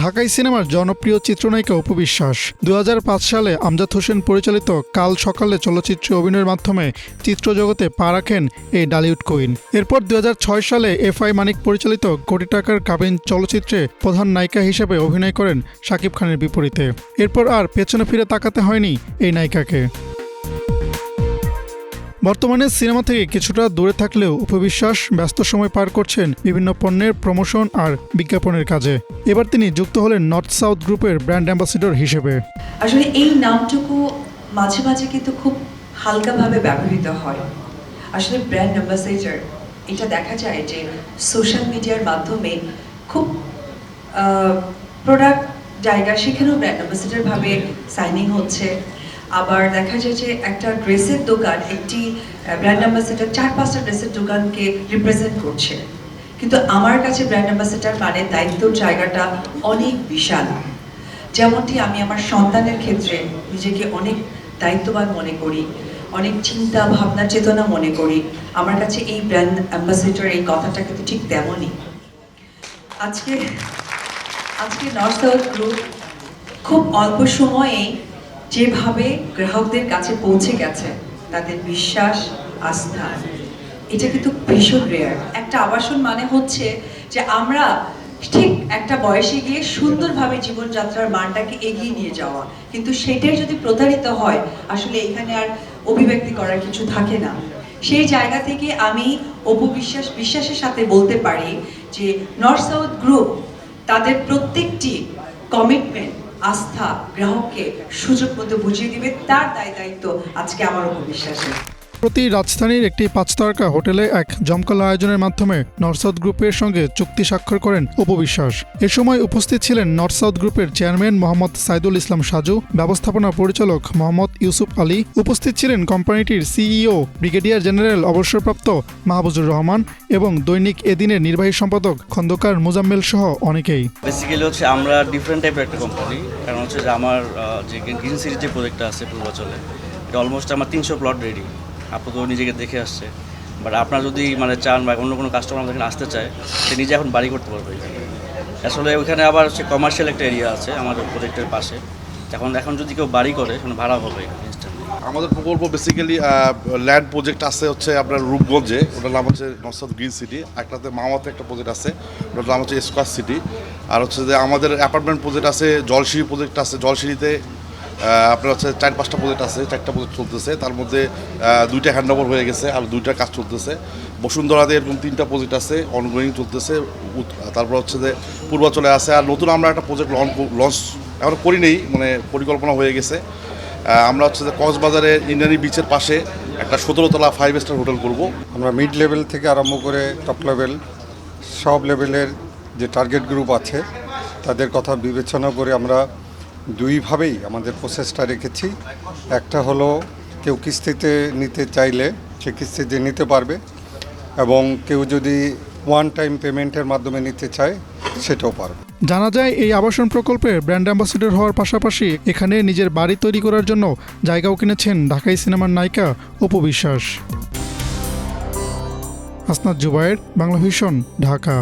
ঢাকাই সিনেমার জনপ্রিয় চিত্রনায়িকা অপু বিশ্বাস ২০০৫ সালে আমজাদ হোসেন পরিচালিত কাল সকালে চলচ্চিত্রে অভিনয়ের মাধ্যমে চিত্রজগতে পা রাখেন এই ডালিউড কুইন। এরপর ২০০৬ সালে এফআই মানিক পরিচালিত কোটি টাকার কাবিন চলচ্চিত্রে প্রধান নায়িকা হিসেবে অভিনয় করেন শাকিব খানের বিপরীতে। এরপর আর পেছনে ফিরে তাকাতে হয়নি এই নায়িকাকে। বর্তমানে সিনেমা থেকে কিছুটা দূরে থাকলেও অপু বিশ্বাস ব্যস্ত সময় পার করছেন বিভিন্ন পণ্যের প্রমোশন আর বিজ্ঞাপনের কাজে। এবার তিনি যুক্ত হলেন নর্থ সাউথ গ্রুপের ব্র্যান্ড অ্যাম্বাসেডর হিসেবে। আসলে এই নামটুকু মাঝে মাঝে কিন্তু খুব হালকাভাবে ব্যবহৃত হয়। আসলে ব্র্যান্ড অ্যাম্বাসেডর এটা দেখা যায় যে সোশ্যাল মিডিয়ার মাধ্যমে খুব প্রোডাক্ট জায়গা সেখানেও ব্র্যান্ড অ্যাম্বাসেডর ভাবে সাইনিং হচ্ছে। আবার দেখা যায় যে একটা ড্রেসের দোকান একটি ব্র্যান্ড অ্যাম্বাসেডর ৪-৫টা ড্রেসের দোকানকে রিপ্রেজেন্ট করছে। কিন্তু আমার কাছে ব্র্যান্ড অ্যাম্বাসেডর মানে দায়িত্বর জায়গাটা অনেক বিশাল। যেমনটি আমি আমার সন্তানের ক্ষেত্রে নিজেকে অনেক দায়িত্ববান মনে করি, অনেক চিন্তা ভাবনা চেতনা মনে করি, আমার কাছে এই ব্র্যান্ড অ্যাম্বাসেডর এই কথাটা কিন্তু ঠিক তেমনই। আজকে নর্থ সাউথ গ্রুপ খুব অল্প সময়ে যেভাবে গ্রাহকদের কাছে পৌঁছে গেছে, তাদের বিশ্বাস আস্থা, এটা কিন্তু ভীষণ রেয়ার। একটা আবাসন মানে হচ্ছে যে আমরা ঠিক একটা বয়সে গিয়ে সুন্দরভাবে জীবনযাত্রার মানটাকে এগিয়ে নিয়ে যাওয়া, কিন্তু সেটাই যদি প্রতারিত হয় আসলে এখানে আর অভিব্যক্তি করার কিছু থাকে না। সেই জায়গা থেকে আমি অপু বিশ্বাসের সাথে বলতে পারি যে নর্থ সাউথ গ্রুপ তাদের প্রত্যেকটি কমিটমেন্ট আস্থা গ্রাহককে সুযোগ মতো বুঝিয়ে দিবে, তার দায়িত্ব আজকে আমার অপু বিশ্বাসের। প্রতি রাজধানীর একটি ৫ তারকা হোটেলে এক জমকালো আয়োজনের মাধ্যমে নর্থ সাউথ গ্রুপের সঙ্গে চুক্তি স্বাক্ষর করেন অপু বিশ্বাস। এ সময় উপস্থিত ছিলেন নর্থ সাউথ গ্রুপের চেয়ারম্যান মোহাম্মদ সাইদুল ইসলাম সাজু, ব্যবস্থাপনা পরিচালক মোহাম্মদ ইউসুফ আলী, উপস্থিত ছিলেন কোম্পানিটির সিইও ব্রিগেডিয়ার জেনারেল অবসরপ্রাপ্ত মাহবুজুর রহমান এবং দৈনিক এদিনের নির্বাহী সম্পাদক খন্দকার মুজাম্মেল সহ অনেকেই। বেসিক্যালি হচ্ছে আমরা ডিফারেন্ট টাইপের একটা কোম্পানি, কারণ হচ্ছে যে আমার যে গ্রিন সিটির যে প্রজেক্টটা আছে পূর্বাচলে, এটা অলমোস্ট আমার ৩০০ প্লট রেডি। আপনি তো নিজেকে দেখে আসছে, বাট আপনার যদি চান বা অন্য কোনো কাস্টমার আমাদের আসতে চায়, সে নিজে এখন বাড়ি করতে পারবে এখানে। আসলে ওইখানে আবার হচ্ছে কমার্শিয়াল একটা এরিয়া আছে আমাদের প্রজেক্টের পাশে। এখন যদি কেউ বাড়ি করে সেখানে ভাড়া হবে ইনস্ট্যান্টলি। আমাদের প্রকল্প বেসিক্যালি ল্যান্ড প্রজেক্ট আছে হচ্ছে আপনার রূপগঞ্জে, ওটার নাম হচ্ছে নর্থ সাউথ গ্রিন সিটি। একটাতে মাওয়াতে একটা প্রজেক্ট আছে, ওটার নাম হচ্ছে স্কোয়ার সিটি। আর হচ্ছে যে আমাদের অ্যাপার্টমেন্ট প্রজেক্ট আছে, জলসিঁড়ি প্রজেক্ট আছে। জলসিঁড়িতে আপনার হচ্ছে ৪-৫টা প্রজেক্ট আছে, 4টা প্রজেক্ট চলতেছে। তার মধ্যে 2টা হ্যান্ডওভার হয়ে গেছে, আর 2টার কাজ চলতেছে। বসুন্ধরাতে এরকম 3টা প্রজেক্ট আছে, অনগোয়িং চলতেছে। তারপর হচ্ছে যে পূর্বাচলে আছে। আর নতুন আমরা একটা প্রজেক্ট লঞ্চ এখন করি নেই, পরিকল্পনা হয়ে গেছে। আমরা হচ্ছে যে কক্সবাজারে ইন্ডিয়ানি বিচের পাশে একটা 17 তলা 5 স্টার হোটেল করব। আমরা মিড লেভেল থেকে আরম্ভ করে টপ লেভেল সব লেভেলের যে টার্গেট গ্রুপ আছে তাদের কথা বিবেচনা করে আমরা দুইভাবেই আমাদের প্রসেসটা রেখেছি। একটা হলো কেউ কিস্তিতে নিতে চাইলে সে কিস্তিতে নিতে পারবে, এবং কেউ যদি ওয়ান টাইম পেমেন্টের মাধ্যমে নিতে চায় সেটাও পারবে। জানা যায় এই আবাসন প্রকল্পের ব্র্যান্ড অ্যাম্বাসেডর হওয়ার পাশাপাশি এখানে নিজের বাড়ি তৈরি করার জন্য জায়গাও কিনেছেন ঢাকাই সিনেমার নায়িকা অপু বিশ্বাস। হাসনাত জুবায়ের, বাংলা ভিশন, ঢাকা।